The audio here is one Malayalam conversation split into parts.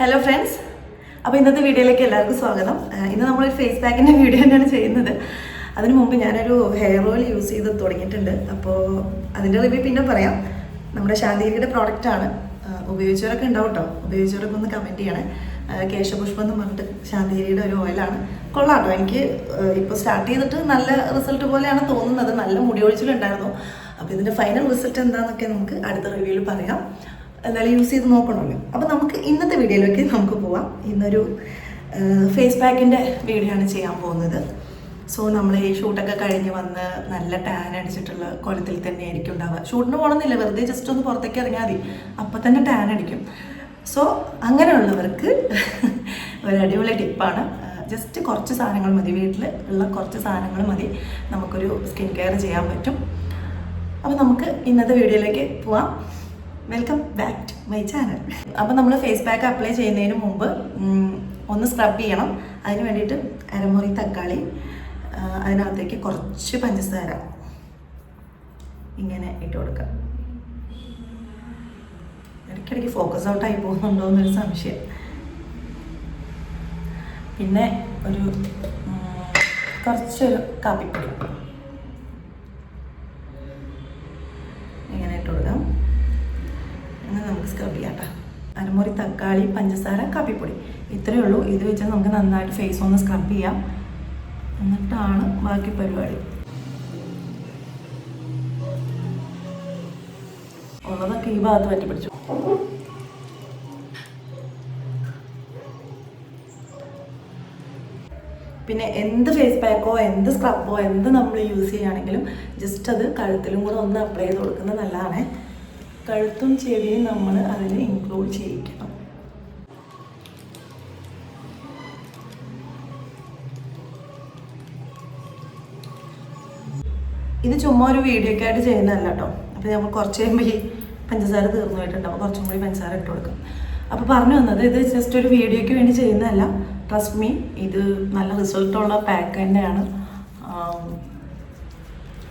ഹലോ ഫ്രണ്ട്സ്, അപ്പോൾ ഇന്നത്തെ വീഡിയോയിലേക്ക് എല്ലാവർക്കും സ്വാഗതം. ഇന്ന് നമ്മളൊരു ഫേസ് പാക്കിൻ്റെ വീഡിയോ തന്നെയാണ് ചെയ്യുന്നത്. അതിനു മുമ്പ് ഞാനൊരു ഹെയർ ഓയിൽ യൂസ് ചെയ്ത് തുടങ്ങിയിട്ടുണ്ട്. അപ്പോൾ അതിൻ്റെ റിവ്യൂ പിന്നെ പറയാം. നമ്മുടെ ശാന്തിഗിരിയുടെ പ്രോഡക്റ്റാണ്. ഉപയോഗിച്ചവരൊക്കെ ഉണ്ടാവും കേട്ടോ. ഉപയോഗിച്ചവരൊക്കെ ഒന്ന് കമൻറ്റ് ചെയ്യണേ. കേശപുഷ്പം എന്ന് പറഞ്ഞിട്ട് ശാന്തിഗിരിയുടെ ഒരു ഓയിലാണ്. കൊള്ളാം കേട്ടോ. എനിക്ക് ഇപ്പോൾ സ്റ്റാർട്ട് ചെയ്തിട്ട് നല്ല റിസൾട്ട് പോലെയാണ് തോന്നുന്നത്. നല്ല മുടി ഒഴിച്ചിലുണ്ടായിരുന്നു. അപ്പോൾ ഇതിൻ്റെ ഫൈനൽ റിസൾട്ട് എന്താണെന്നൊക്കെ നമുക്ക് അടുത്ത റിവ്യൂവിൽ പറയാം. എന്തായാലും യൂസ് ചെയ്ത് നോക്കണമല്ലോ. അപ്പോൾ നമുക്ക് ഇന്നത്തെ വീഡിയോയിലേക്ക് നമുക്ക് പോവാം. ഇന്നൊരു ഫേസ് പാക്കിൻ്റെ വീഡിയോ ആണ് ചെയ്യാൻ പോകുന്നത്. സോ നമ്മൾ ഈ ഷൂട്ടൊക്കെ കഴിഞ്ഞ് വന്ന് നല്ല ടാൻ അടിച്ചിട്ടുള്ള കോലത്തിൽ തന്നെ ആയിരിക്കും ഉണ്ടാവുക. ഷൂട്ടിന് പോകണമെന്നില്ല, വെറുതെ ജസ്റ്റ് ഒന്ന് പുറത്തേക്ക് ഇറങ്ങിയാൽ മതി, അപ്പം തന്നെ ടാൻ അടിക്കും. സോ അങ്ങനെയുള്ളവർക്ക് ഒരു അടിപൊളി ടിപ്പാണ്. ജസ്റ്റ് കുറച്ച് സാധനങ്ങൾ മതി, വീട്ടിൽ ഉള്ള കുറച്ച് സാധനങ്ങൾ മതി, നമുക്കൊരു സ്കിൻ കെയർ ചെയ്യാൻ പറ്റും. അപ്പോൾ നമുക്ക് ഇന്നത്തെ വീഡിയോയിലേക്ക് പോവാം. Welcome back to my channel. അപ്പോൾ നമ്മൾ ഫേസ് പാക്ക് അപ്ലൈ ചെയ്യുന്നതിന് മുമ്പ് ഒന്ന് സ്ക്രബ് ചെയ്യണം. അതിന് വേണ്ടിയിട്ട് അരമുറി തക്കാളി, അതിനകത്തേക്ക് കുറച്ച് പഞ്ചസാര ഇങ്ങനെ ഇട്ട് കൊടുക്കാം. ഇടയ്ക്കിടയ്ക്ക് ഫോക്കസ് ഔട്ടായി പോകുന്നുണ്ടോ എന്നൊരു സംശയം. പിന്നെ ഒരു കുറച്ചൊരു കാപ്പിപ്പൊടി ഇങ്ങനെ ഇട്ട് കൊടുക്കാം. അങ്ങനെ നമുക്ക് സ്ക്രബ് ചെയ്യാം കേട്ടോ. അരമുറി തക്കാളി, പഞ്ചസാര, കാപ്പിപ്പൊടി, ഇത്രയേ ഉള്ളൂ. ഇത് വെച്ചാൽ നമുക്ക് നന്നായിട്ട് ഫേസ് ഒന്ന് സ്ക്രബ് ചെയ്യാം. എന്നിട്ടാണ് ബാക്കി പരിപാടി. ഉള്ളതൊക്കെ ഈ ഭാഗത്ത് പറ്റി പിടിച്ചു. പിന്നെ എന്ത് ഫേസ് പാക്കോ എന്ത് സ്ക്രബോ എന്ത് നമ്മൾ യൂസ് ചെയ്യുകയാണെങ്കിലും ജസ്റ്റ് അത് കഴുത്തിലും കൂടെ ഒന്ന് അപ്ലൈ ചെയ്ത് കൊടുക്കുന്നത് നല്ലതാണ്. കഴുത്തും ചെവിയും നമ്മൾ അതിൽ ഇൻക്ലൂഡ് ചെയ്യിക്കണം. ഇത് ചുമ്മാ ഒരു വീഡിയോയ്ക്ക് ആയിട്ട് ചെയ്യുന്നതല്ല കേട്ടോ. അപ്പോൾ നമ്മൾ കുറച്ച് കഴിയുമ്പോൾ ഈ പഞ്ചസാര തീർന്നു പോയിട്ടുണ്ട്. അപ്പോൾ കുറച്ചും കൂടി പഞ്ചസാര ഇട്ട് കൊടുക്കും. അപ്പോൾ പറഞ്ഞു വന്നത്, ഇത് ജസ്റ്റ് ഒരു വീഡിയോയ്ക്ക് വേണ്ടി ചെയ്യുന്നതല്ല. ട്രസ്റ്റ് മീ, ഇത് നല്ല റിസൾട്ടുള്ള പാക്ക് തന്നെയാണ്.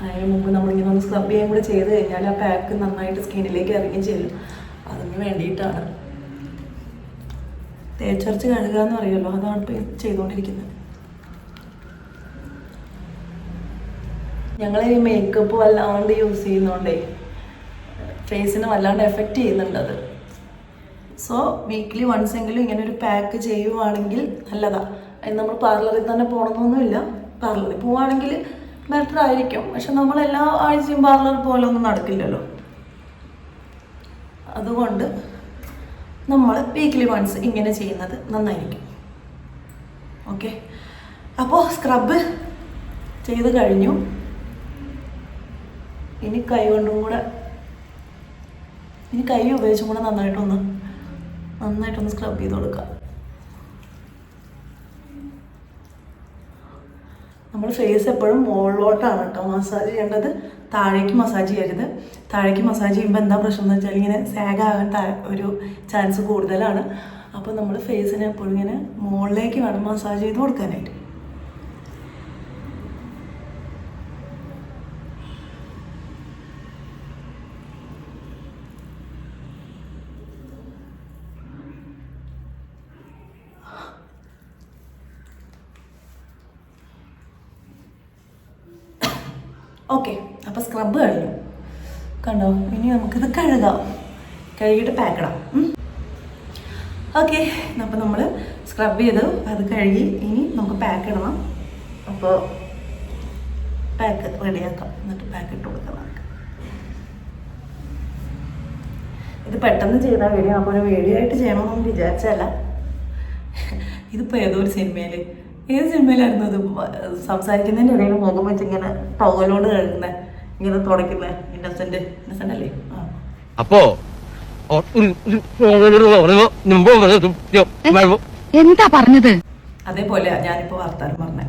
അതിന് മുമ്പ് നമ്മളിങ്ങനെ ഒന്ന് സ്ക്രബ് ചെയ്യാൻ കൂടെ ചെയ്ത് കഴിഞ്ഞാൽ ആ പാക്ക് നന്നായിട്ട് സ്കിന്നിലേക്ക് ഇറങ്ങി ചെല്ലും. അതിന് വേണ്ടിയിട്ടാണ്. തേച്ചരച്ച് കഴുകുക എന്ന് പറയുമല്ലോ, അതാണ് ഇപ്പോൾ ചെയ്തുകൊണ്ടിരിക്കുന്നത്. ഞങ്ങൾ ഈ മേക്കപ്പ് വല്ലാണ്ട് യൂസ് ചെയ്യുന്നതുകൊണ്ടേ ഫേസിന് വല്ലാണ്ട് എഫക്റ്റ് ചെയ്യുന്നുണ്ട് അത്. സോ വീക്ക്ലി വൺസ് എങ്കിലും ഇങ്ങനെ ഒരു പാക്ക് ചെയ്യുവാണെങ്കിൽ നല്ലതാണ്. അതിന് നമ്മൾ പാർലറിൽ തന്നെ പോകണമെന്നൊന്നുമില്ല. പാർലറിൽ പോവുകയാണെങ്കിൽ ബെറ്റർ ആയിരിക്കും. പക്ഷെ നമ്മളെല്ലാ ആഴ്ചയും പാർലറിൽ പോലെ ഒന്നും നടക്കില്ലല്ലോ. അതുകൊണ്ട് നമ്മൾ വീക്ക്ലി വൺസ് ഇങ്ങനെ ചെയ്യുന്നത് നന്നായിരിക്കും. ഓക്കെ, അപ്പോൾ സ്ക്രബ് ചെയ്ത് കഴിഞ്ഞു. ഇനി കൈ കൊണ്ടും കൂടെ, ഇനി കൈ ഉപയോഗിച്ചും കൂടെ നന്നായിട്ടൊന്ന് സ്ക്രബ് ചെയ്ത് കൊടുക്കുക. നമ്മൾ ഫേസ് എപ്പോഴും മുകളിലോട്ടാണ് കേട്ടോ മസാജ് ചെയ്യേണ്ടത്. താഴേക്ക് മസാജ് ചെയ്യരുത്. താഴേക്ക് മസാജ് ചെയ്യുമ്പോൾ എന്താ പ്രശ്നം എന്ന് വെച്ചാൽ ഇങ്ങനെ സാഗ് ആകാൻ ഒരു ചാൻസ് കൂടുതലാണ്. അപ്പോൾ നമ്മൾ ഫേസിനെ എപ്പോഴും ഇങ്ങനെ മുകളിലേക്ക് വേണം മസാജ് ചെയ്ത് കൊടുക്കാനായിട്ട്. ഓക്കെ, അപ്പോൾ സ്ക്രബ് കഴിഞ്ഞു കണ്ടോ. ഇനി നമുക്കിത് കഴുകാം. കഴുകിയിട്ട് പാക്കിടാം. ഓക്കെ, അപ്പോൾ നമ്മൾ സ്ക്രബ് ചെയ്ത് അത് കഴുകി ഇനി നമുക്ക് പാക്ക് ഇടണം. അപ്പോൾ പാക്ക് റെഡിയാക്കാം. എന്നിട്ട് പാക്ക് ഇട്ട് കൊടുക്കാം. ഇത് പെട്ടെന്ന് ചെയ്താൽ വീഡിയോ, അപ്പോൾ ഒരു വീഡിയോ ആയിട്ട് ചെയ്യണമെന്നൊന്നും വിചാരിച്ചല്ല. ഇതിപ്പോൾ ഏതോ ഒരു സിനിമയിൽ, ഏത് സിനിമയിലായിരുന്നു അത്, സംസാരിക്കുന്നതിൻ്റെ ഇടയിൽ മുഖം വെച്ച് ഇങ്ങനെ ടവലോട് കഴുകുന്നത്, ഇങ്ങനെ തുടയ്ക്കുന്നത്. ഇന്നസെന്റ് അല്ലേ? അപ്പോ എന്താ പറഞ്ഞത്? അതേപോലെ ഞാനിപ്പോ വർത്താനം പറഞ്ഞ.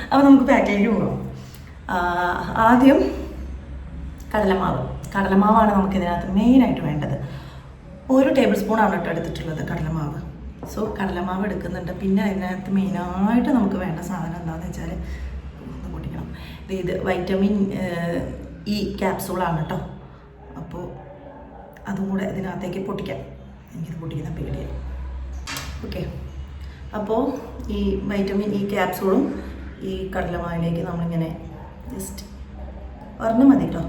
അപ്പോൾ നമുക്ക് പാക്കിലേക്ക് പോകാം. ആദ്യം കടലമാവാണ് നമുക്ക് ഇതിനകത്ത് മെയിനായിട്ട് വേണ്ടത്. 1 ടേബിൾ സ്പൂണാണ് കേട്ടോ എടുത്തിട്ടുള്ളത് കടലമാവ്. സോ കടലമാവ് എടുക്കുന്നുണ്ട്. പിന്നെ അതിനകത്ത് മെയിനായിട്ട് നമുക്ക് വേണ്ട സാധനം എന്താണെന്ന് വെച്ചാൽ ഒന്ന് പൊട്ടിക്കണം. ഇത് വൈറ്റമിൻ ഇ ക്യാപ്സൂളാണ് കേട്ടോ. അപ്പോൾ അതും കൂടെ ഇതിനകത്തേക്ക് പൊട്ടിക്കാം. എനിക്കിത് പൊട്ടിക്കുന്ന പേടിയാണ്. ഓക്കെ, അപ്പോൾ ഈ വൈറ്റമിൻ ഇ ക്യാപ്സൂളും ഈ കടലമാവിലേക്ക് നമ്മളിങ്ങനെ ജസ്റ്റ് ഒരെണ്ണം മതി കേട്ടോ,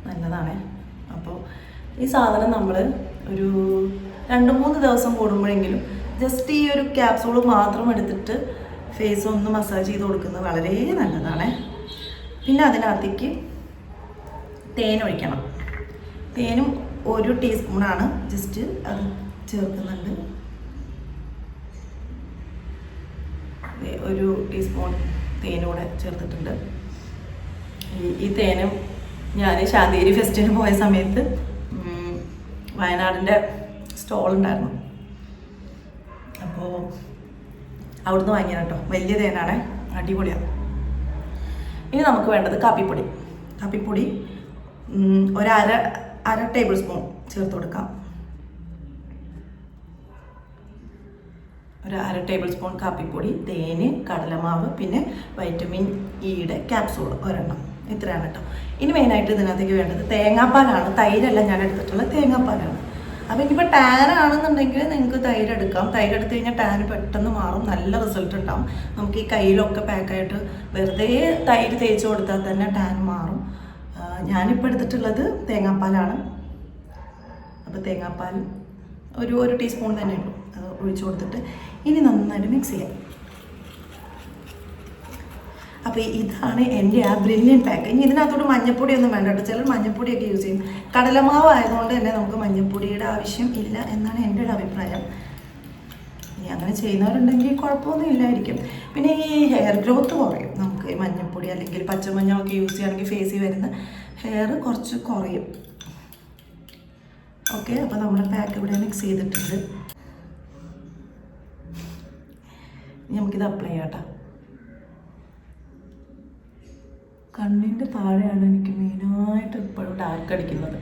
നല്ലതാണ്. അപ്പോൾ ഈ സാധനം നമ്മൾ ഒരു 2-3 ദിവസം കൂടുമ്പോഴെങ്കിലും ജസ്റ്റ് ഈ ഒരു ക്യാപ്സൂൾ മാത്രം എടുത്തിട്ട് ഫേസ് ഒന്ന് മസാജ് ചെയ്ത് കൊടുക്കുന്നത് വളരെ നല്ലതാണ്. പിന്നെ അതിനകത്തേക്ക് തേൻ ഒഴിക്കണം. തേനും 1 ടീസ്പൂണാണ്, ജസ്റ്റ് അത് ചേർക്കുന്നുണ്ട്. 1 ടീസ്പൂൺ തേനൂടെ ചേർത്തിട്ടുണ്ട്. ഈ തേനും ഞാൻ ശാന്തേരി ഫെസ്റ്റിന് പോയ സമയത്ത് വയനാടിൻ്റെ സ്റ്റോൾ ഉണ്ടായിരുന്നു, അപ്പോൾ അവിടുന്ന് വാങ്ങിയ കേട്ടോ. വലിയ തേനാണ്, അടിപൊളിയാണ്. ഇനി നമുക്ക് വേണ്ടത് കാപ്പിപ്പൊടി. കാപ്പിപ്പൊടി ഒരു അര ടേബിൾ സ്പൂൺ ചേർത്ത് കൊടുക്കാം. ഒരു അര ടേബിൾ സ്പൂൺ കാപ്പിപ്പൊടി, തേന്, കടലമാവ്, പിന്നെ വൈറ്റമിൻ ഇയുടെ ക്യാപ്സൂൾ ഒരെണ്ണം. ഇത്രയാണ് കേട്ടോ. ഇനി മെയിനായിട്ട് ഇതിനകത്തേക്ക് വേണ്ടത് തേങ്ങാപ്പാലാണ്. തൈരല്ല ഞാൻ എടുത്തിട്ടുള്ളത്, തേങ്ങാപ്പാലാണ്. അപ്പോൾ ഇനിയിപ്പോൾ ടാൻ ആണെന്നുണ്ടെങ്കിൽ നിങ്ങൾക്ക് തൈര് എടുക്കാം. തൈര് എടുത്തു കഴിഞ്ഞാൽ ടാൻ പെട്ടെന്ന് മാറും, നല്ല റിസൾട്ട് ഉണ്ടാവും. നമുക്ക് ഈ കയ്യിലൊക്കെ പാക്കായിട്ട് വെറുതെ തൈര് തേച്ച് കൊടുത്താൽ തന്നെ ടാൻ മാറും. ഞാനിപ്പോൾ എടുത്തിട്ടുള്ളത് തേങ്ങാപ്പാലാണ്. അപ്പോൾ തേങ്ങാപ്പാൽ ഒരു ടീസ്പൂൺ തന്നെ ഉള്ളൂ, അത് ഒഴിച്ചു കൊടുത്തിട്ട് ഇനി നന്നായിട്ട് മിക്സ് ചെയ്യാം. അപ്പോൾ ഇതാണ് എൻ്റെ ആ ബ്രില്യൻ പാക്ക്. ഇനി ഇതിനകത്തോട്ട് മഞ്ഞപ്പൊടിയൊന്നും വേണ്ട കേട്ടോ. ചിലർ മഞ്ഞപ്പൊടിയൊക്കെ യൂസ് ചെയ്യും. കടലമാവ് ആയതുകൊണ്ട് തന്നെ നമുക്ക് മഞ്ഞപ്പൊടിയുടെ ആവശ്യം ഇല്ല എന്നാണ് എൻ്റെ ഒരു അഭിപ്രായം. ഇനി അങ്ങനെ ചെയ്യുന്നവരുണ്ടെങ്കിൽ കുഴപ്പമൊന്നും ഇല്ലായിരിക്കും. പിന്നെ ഈ ഹെയർ ഗ്രോത്ത് കുറയും നമുക്ക് ഈ മഞ്ഞപ്പൊടി അല്ലെങ്കിൽ പച്ചമഞ്ഞളൊക്കെ യൂസ് ചെയ്യുകയാണെങ്കിൽ ഫേസിൽ വരുന്ന ഹെയർ കുറച്ച് കുറയും. ഓക്കെ, അപ്പോൾ നമ്മുടെ പാക്ക് ഇവിടെ മിക്സ് ചെയ്തിട്ടുണ്ട്. നമുക്കിത് അപ്ലൈ ചെയ്യാം കേട്ടോ. കണ്ണിൻ്റെ താഴെയാണ് എനിക്ക് മെയിനായിട്ട് ഇപ്പോഴും ഡാർക്ക് അടിക്കുന്നത്.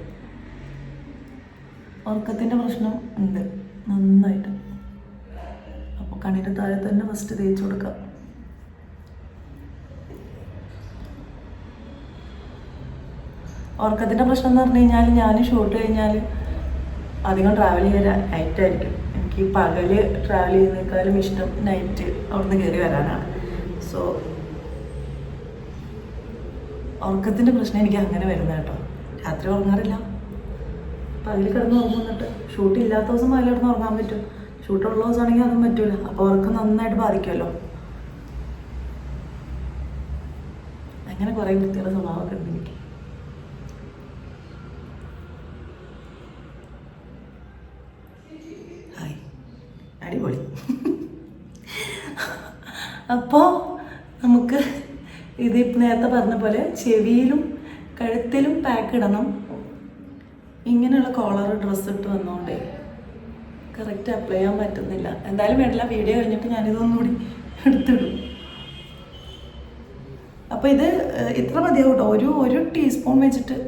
ഉറക്കത്തിൻ്റെ പ്രശ്നം ഉണ്ട് നന്നായിട്ട്. അപ്പോൾ കണ്ണിൻ്റെ താഴെ തന്നെ ഫസ്റ്റ് തേച്ച് കൊടുക്കാം. ഉറക്കത്തിൻ്റെ പ്രശ്നം എന്ന് പറഞ്ഞു കഴിഞ്ഞാൽ ഞാൻ ഷൂട്ട് കഴിഞ്ഞാൽ അധികം ട്രാവൽ ചെയ്യാൻ നൈറ്റായിരിക്കും. എനിക്ക് പകൽ ട്രാവൽ ചെയ്യുന്നതിനേക്കാളും ഇഷ്ടം നൈറ്റ് അവിടുന്ന് കയറി വരാനാണ്. സോ ഉറക്കത്തിൻ്റെ പ്രശ്നം എനിക്ക് അങ്ങനെ വരുന്നത് കേട്ടോ. രാത്രി ഉറങ്ങാറില്ല, പകൽ കിടന്ന് ഉറങ്ങുന്നിട്ട്. ഷൂട്ട് ഇല്ലാത്ത ദിവസം പകൽ കിടന്ന് ഉറങ്ങാൻ പറ്റും, ഷൂട്ടുള്ള ദിവസമാണെങ്കിൽ അതും പറ്റൂല. അപ്പോൾ ഉറക്കം നന്നായിട്ട് ബാധിക്കുമല്ലോ. അങ്ങനെ കുറേ വൃത്തിയുള്ള സ്വഭാവമൊക്കെ ഉണ്ട് എനിക്ക്. ഹായ്, അടിപൊളി. അപ്പോൾ നമുക്ക് ഇത് നേരത്തെ പറഞ്ഞ പോലെ ചെവിയിലും കഴുത്തിലും പാക്ക് ഇടണം. ഇങ്ങനെയുള്ള കോളർ ഡ്രസ്സ് ഇട്ട് വന്നുകൊണ്ടേ കറക്റ്റ് അപ്ലൈ ചെയ്യാൻ പറ്റുന്നില്ല. എന്തായാലും വേണ്ടില്ല, വീഡിയോ കഴിഞ്ഞിട്ട് ഞാനിതൊന്നുകൂടി എടുത്തിടും. അപ്പോൾ ഇത് ഇത്ര മതിയാവും കേട്ടോ. ഒരു ടീസ്പൂൺ വെച്ചിട്ട്,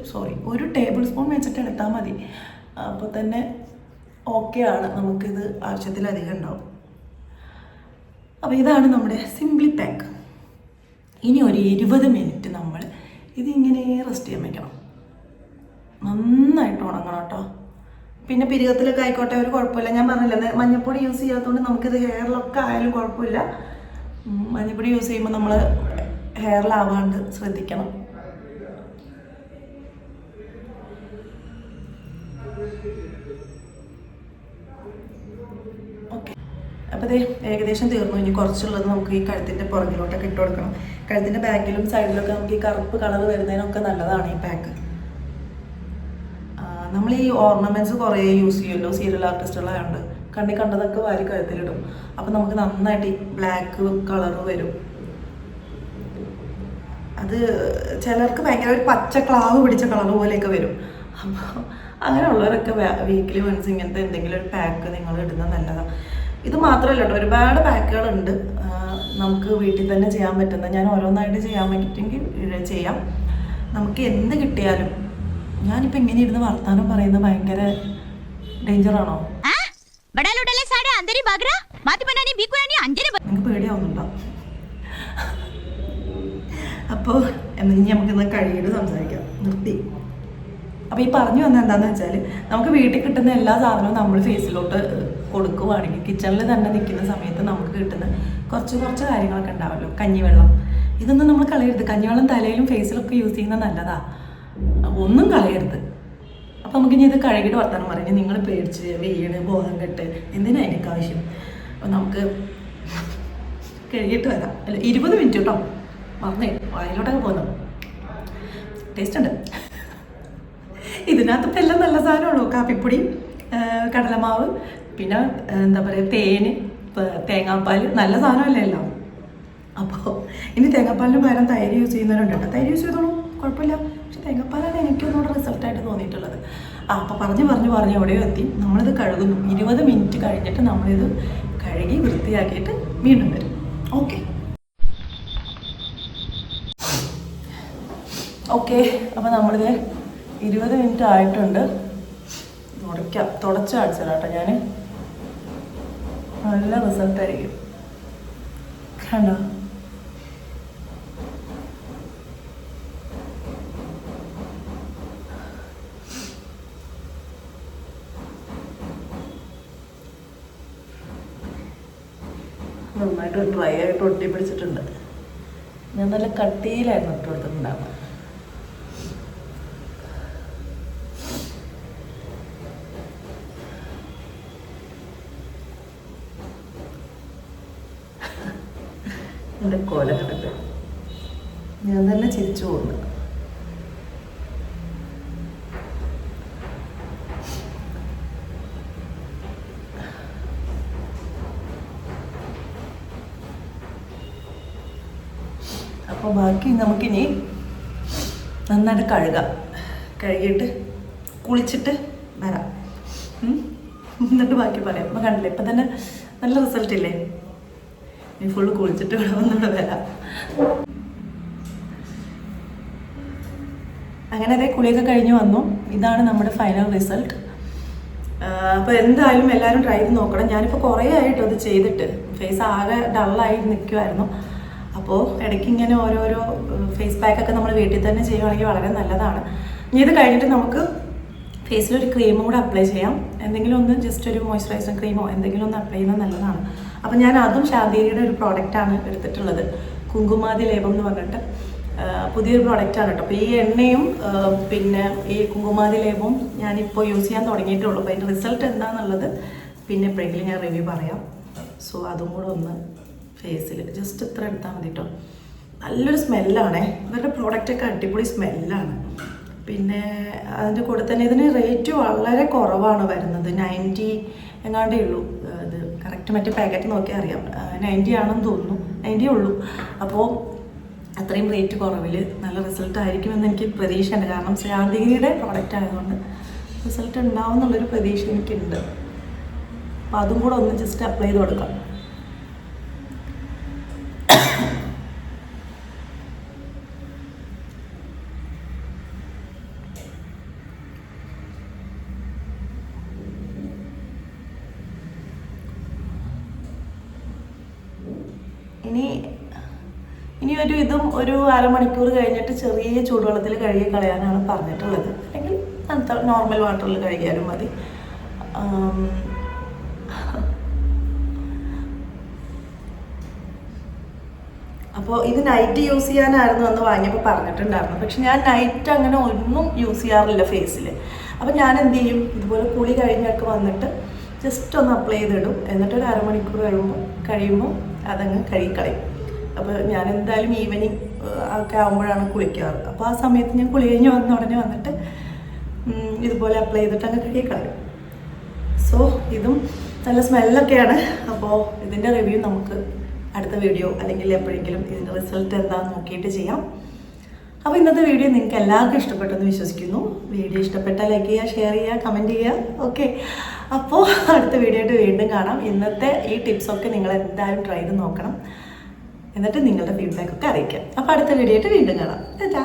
ഒരു ടേബിൾ സ്പൂൺ വെച്ചിട്ട് എടുത്താൽ മതി. അപ്പോൾ തന്നെ ഓക്കെ ആണ്, നമുക്കിത് ആവശ്യത്തിലധികം ഉണ്ടാവും. അപ്പോൾ ഇതാണ് നമ്മുടെ സിംപ്ലി പാക്ക്. ഇനി ഒരു 20 മിനിറ്റ് നമ്മൾ ഇതിങ്ങനെ റെസ്റ്റ് ചെയ്യാൻ വയ്ക്കണം. നന്നായിട്ട് ഉണങ്ങണം കേട്ടോ. പിന്നെ പിരികത്തിലൊക്കെ ആയിക്കോട്ടെ, ഒരു കുഴപ്പമില്ല. ഞാൻ പറഞ്ഞില്ല, മഞ്ഞപ്പൊടി യൂസ് ചെയ്യാത്തതുകൊണ്ട് നമുക്കിത് ഹെയറിലൊക്കെ ആയാലും കുഴപ്പമില്ല. മഞ്ഞപ്പൊടി യൂസ് ചെയ്യുമ്പോൾ നമ്മൾ ഹെയറിലാവാണ്ട് ശ്രദ്ധിക്കണം. ഓക്കെ, അപ്പോൾ ഇത് ഏകദേശം തീർന്നു. ഇനി കുറച്ചുള്ളത് നമുക്ക് ഈ കഴുത്തിൻ്റെ പുറകിലോട്ടൊക്കെ ഇട്ട് കൊടുക്കണം. കഴുത്തിൻ്റെ ബാക്കിലും സൈഡിലൊക്കെ നമുക്ക് ഈ കറുപ്പ് കളർ വരുന്നതിനൊക്കെ നല്ലതാണ് ഈ പാക്ക്. നമ്മൾ ഈ ഓർണമെൻറ്റ്സ് കുറേ യൂസ് ചെയ്യുമല്ലോ, സീരിയൽ ആർട്ടിസ്റ്റുകളായതുകൊണ്ട് കണ്ണി കണ്ടതൊക്കെ വാരി കഴുത്തിലിടും. അപ്പോൾ നമുക്ക് നന്നായിട്ട് ഈ ബ്ലാക്ക് കളർ വരും. അത് ചിലർക്ക് ഭയങ്കര ഒരു പച്ച ക്ലാവ് പിടിച്ച കളർ പോലെയൊക്കെ വരും. അപ്പോൾ അങ്ങനെയുള്ളവരൊക്കെ വീക്കിലി വൺസ് ഇങ്ങനത്തെ എന്തെങ്കിലും ഒരു പാക്ക് നിങ്ങൾ ഇടുന്നത് നല്ലതാണ്. ഇത് മാത്രമല്ല കേട്ടോ, ഒരുപാട് പാക്കുകളുണ്ട് നമുക്ക് വീട്ടിൽ തന്നെ ചെയ്യാൻ പറ്റുന്ന. ഞാൻ ഓരോന്നായിട്ട് ചെയ്യാൻ പറ്റുമെങ്കിൽ ചെയ്യാം. നമുക്ക് എന്ത് കിട്ടിയാലും, ഞാനിപ്പോൾ ഇങ്ങനെ ഇരുന്ന് വർത്താനം പറയുന്നത് ഭയങ്കര ഡേഞ്ചറാണോ? നിങ്ങൾക്ക് പേടിയാവുന്നുണ്ടോ? അപ്പോൾ ഇനി നമുക്കിന്ന് കഴിയിട്ട് സംസാരിക്കാം. നിർത്തി. അപ്പോൾ ഈ പറഞ്ഞു വന്നത് എന്താണെന്ന് വെച്ചാൽ നമുക്ക് വീട്ടിൽ കിട്ടുന്ന എല്ലാ സാധനവും നമ്മൾ ഫേസിലോട്ട് കൊടുക്കുവാണെങ്കിൽ കിച്ചണിൽ തന്നെ നിൽക്കുന്ന സമയത്ത് നമുക്ക് കിട്ടുന്ന കുറച്ച് കുറച്ച് കാര്യങ്ങളൊക്കെ ഉണ്ടാവുമല്ലോ. കഞ്ഞിവെള്ളം, ഇതൊന്നും നമ്മൾ കളയരുത്. കഞ്ഞിവെള്ളം തലയിലും ഫേസിലൊക്കെ യൂസ് ചെയ്യുന്നത് നല്ലതാണ്, ഒന്നും കളയരുത്. അപ്പോൾ നമുക്കിനി ഇത് കഴുകിയിട്ട് വർത്താനം പറഞ്ഞ് നിങ്ങൾ പേടിച്ച് വീണ് ബോധം കെട്ട് എന്തിനാ എനിക്ക് ആവശ്യം. അപ്പോൾ നമുക്ക് കഴുകിയിട്ട് വരാം. അല്ല 20 മിനിറ്റ് കേട്ടോ, മറന്നേ വായിലോട്ടൊക്കെ പോകുന്നു. ടേസ്റ്റ് ഉണ്ട്. ഇതിനകത്ത് എല്ലാം നല്ല സാധനമുള്ളൂ. കാപ്പിപ്പൊടി, കടലമാവ്, പിന്നെ എന്താ പറയുക തേന്, തേങ്ങാപ്പാൽ, നല്ല സാധനമല്ലേ എല്ലാം. അപ്പോൾ ഇനി തേങ്ങാപ്പാലിന് പകരം തൈര് യൂസ് ചെയ്യുന്നവരുണ്ട് കേട്ടോ. തൈര് യൂസ് ചെയ്തോളൂ, കുഴപ്പമില്ല. പക്ഷെ തേങ്ങാപ്പാലാണ് എനിക്കൊന്നുകൂടെ റിസൾട്ടായിട്ട് തോന്നിയിട്ടുള്ളത്. അപ്പോൾ പറഞ്ഞ് എവിടെയോ എത്തി. നമ്മളിത് കഴുകുന്നു. 20 മിനിറ്റ് കഴിഞ്ഞിട്ട് നമ്മളിത് കഴുകി വൃത്തിയാക്കിയിട്ട് വീണ്ടും വരും. ഓക്കെ അപ്പോൾ നമ്മളിത് 20 മിനിറ്റ് ആയിട്ടുണ്ട്. തുടച്ച കാണിച്ചതാട്ടോ ഞാൻ. നല്ല റിസൾട്ടായിരിക്കും, കണ്ടോ? നന്നായിട്ട് ഡ്രൈ ആയിട്ട് ഒട്ടി പിടിച്ചിട്ടുണ്ട്. ഞാൻ നല്ല കട്ടിയിലായിരുന്നു ഇട്ട് കൊടുത്തിട്ടുണ്ടാവുക. എൻ്റെ കോല കണ്ടിട്ട് ഞാൻ തന്നെ ചിരിച്ചു പോകുന്നു. അപ്പോൾ ബാക്കി നമുക്കിനി നന്നായിട്ട് കഴുകിയിട്ട് കുളിച്ചിട്ട് വരാം. എന്നിട്ട് ബാക്കി പറയാം. അപ്പോൾ കണ്ടില്ലേ, ഇപ്പം തന്നെ നല്ല റിസൾട്ട് ഇല്ലേ? ഇനി ഫുള്ള് കുളിച്ചിട്ട് ഇവിടെ വന്നിവിടെ വരാം. അങ്ങനെ അതേ കുളിയൊക്കെ കഴിഞ്ഞ് വന്നു. ഇതാണ് നമ്മുടെ ഫൈനൽ റിസൾട്ട്. അപ്പോൾ എന്തായാലും എല്ലാവരും ട്രൈ ചെയ്ത് നോക്കണം. ഞാനിപ്പോൾ കുറേ ആയിട്ട് അത് ചെയ്തിട്ട് ഫേസ് ആകെ ഡള്ളായി നിൽക്കുമായിരുന്നു. അപ്പോൾ ഇടയ്ക്ക് ഇങ്ങനെ ഓരോരോ ഫേസ് പാക്കൊക്കെ നമ്മൾ വീട്ടിൽ തന്നെ ചെയ്യുവാണെങ്കിൽ വളരെ നല്ലതാണ്. ഇനി ഇത് കഴിഞ്ഞിട്ട് നമുക്ക് ഫേസിലൊരു ക്രീമും കൂടെ അപ്ലൈ ചെയ്യാം. എന്തെങ്കിലും ഒന്ന് ജസ്റ്റ് ഒരു മോയ്സ്ചറൈസർ ക്രീമോ എന്തെങ്കിലും ഒന്ന് അപ്ലൈ ചെയ്യുന്നത് നല്ലതാണ്. അപ്പോൾ ഞാൻ അതും ശാന്തിയുടെ ഒരു പ്രോഡക്റ്റാണ് എടുത്തിട്ടുള്ളത്, കുങ്കുമാതി ലേപം എന്ന് പറഞ്ഞിട്ട് പുതിയൊരു പ്രോഡക്റ്റാണ് കേട്ടോ. അപ്പോൾ ഈ എണ്ണയും പിന്നെ ഈ കുങ്കുമാതി ലേപവും ഞാനിപ്പോൾ യൂസ് ചെയ്യാൻ തുടങ്ങിയിട്ടുള്ളൂ. അപ്പോൾ അതിൻ്റെ റിസൾട്ട് എന്താണെന്നുള്ളത് പിന്നെ എപ്പോഴെങ്കിലും ഞാൻ റിവ്യൂ പറയാം. സോ അതും കൂടെ ഒന്ന് ഫേസിൽ ജസ്റ്റ് ഇത്ര എടുത്താൽ മതി കേട്ടോ. നല്ലൊരു സ്മെല്ലാണേ, ഇവരുടെ പ്രോഡക്റ്റൊക്കെ അടിപൊളി സ്മെല്ലാണ്. പിന്നെ അതിൻ്റെ കൂടെ തന്നെ ഇതിന് റേറ്റ് വളരെ കുറവാണ് വരുന്നത്, 90 എങ്ങാണ്ടേ ഉള്ളൂ. ഇത് കറക്റ്റ് മറ്റേ പാക്കറ്റ് നോക്കിയാൽ അറിയാം, 90 ആണെന്ന് തോന്നുന്നു, 90 ഉള്ളൂ. അപ്പോൾ അത്രയും റേറ്റ് കുറവിൽ നല്ല റിസൾട്ട് ആയിരിക്കുമെന്ന് എനിക്ക് പ്രതീക്ഷയുണ്ട്. കാരണം ശാന്തിഗിരിയുടെ പ്രോഡക്റ്റ് ആയതുകൊണ്ട് റിസൾട്ട് ഉണ്ടാവും എന്നുള്ളൊരു പ്രതീക്ഷ എനിക്കുണ്ട്. അപ്പോൾ അതും കൂടെ ഒന്ന് ജസ്റ്റ് അപ്ലൈ ചെയ്ത് കൊടുക്കാം. ഇനി ഇതും ഒരു അരമണിക്കൂർ കഴിഞ്ഞിട്ട് ചെറിയ ചൂടുവെള്ളത്തിൽ കഴുകി കളയാനാണ് പറഞ്ഞിട്ടുള്ളത്. അല്ലെങ്കിൽ തണുത്ത നോർമൽ വാട്ടറിൽ കഴുകിയാലും മതി. അപ്പോൾ ഇത് നൈറ്റ് യൂസ് ചെയ്യാനായിരുന്നു എന്ന് വാങ്ങിയപ്പോൾ പറഞ്ഞിട്ടുണ്ടായിരുന്നു. പക്ഷെ ഞാൻ നൈറ്റ് അങ്ങനെ ഒന്നും യൂസ് ചെയ്യാറില്ല ഫേസിൽ. അപ്പോൾ ഞാൻ എന്ത് ചെയ്യും, ഇതുപോലെ കുളി കഴിഞ്ഞൊക്കെ വന്നിട്ട് ജസ്റ്റ് ഒന്ന് അപ്ലൈ ചെയ്തിടും. എന്നിട്ട് ഒരു അരമണിക്കൂർ കഴിയുമ്പോൾ അതങ്ങ് കഴുകിക്കളയും. അപ്പോൾ ഞാൻ എന്തായാലും ഈവനിങ് ഒക്കെ ആകുമ്പോഴാണ് കുളിക്കാറ്. അപ്പോൾ ആ സമയത്ത് ഞാൻ കുളി കഴിഞ്ഞ് വന്ന ഉടനെ വന്നിട്ട് ഇതുപോലെ അപ്ലൈ ചെയ്തിട്ട് അങ്ങ് കഴുകിക്കളയും. സോ ഇതും നല്ല സ്മെല്ലൊക്കെയാണ്. അപ്പോൾ ഇതിൻ്റെ റിവ്യൂ നമുക്ക് അടുത്ത വീഡിയോ അല്ലെങ്കിൽ എപ്പോഴെങ്കിലും ഇതിൻ്റെ റിസൾട്ട് എന്താണെന്ന് നോക്കിയിട്ട് ചെയ്യാം. അപ്പോൾ ഇന്നത്തെ വീഡിയോ നിങ്ങൾക്ക് എല്ലാവർക്കും ഇഷ്ടപ്പെട്ടെന്ന് വിശ്വസിക്കുന്നു. വീഡിയോ ഇഷ്ടപ്പെട്ടാൽ ലൈക്ക് ചെയ്യുക, ഷെയർ ചെയ്യുക, കമൻറ്റ് ചെയ്യുക. ഓക്കെ, അപ്പോൾ അടുത്ത വീഡിയോ ആയിട്ട് വീണ്ടും കാണാം. ഇന്നത്തെ ഈ ടിപ്സൊക്കെ നിങ്ങൾ എന്തായാലും ട്രൈ ചെയ്ത് നോക്കണം. എന്നിട്ട് നിങ്ങളുടെ ഫീഡ്ബാക്കൊക്കെ അറിയിക്കാം. അപ്പോൾ അടുത്ത വീഡിയോ ആയിട്ട് വീണ്ടും കാണാം. ടാറ്റാ.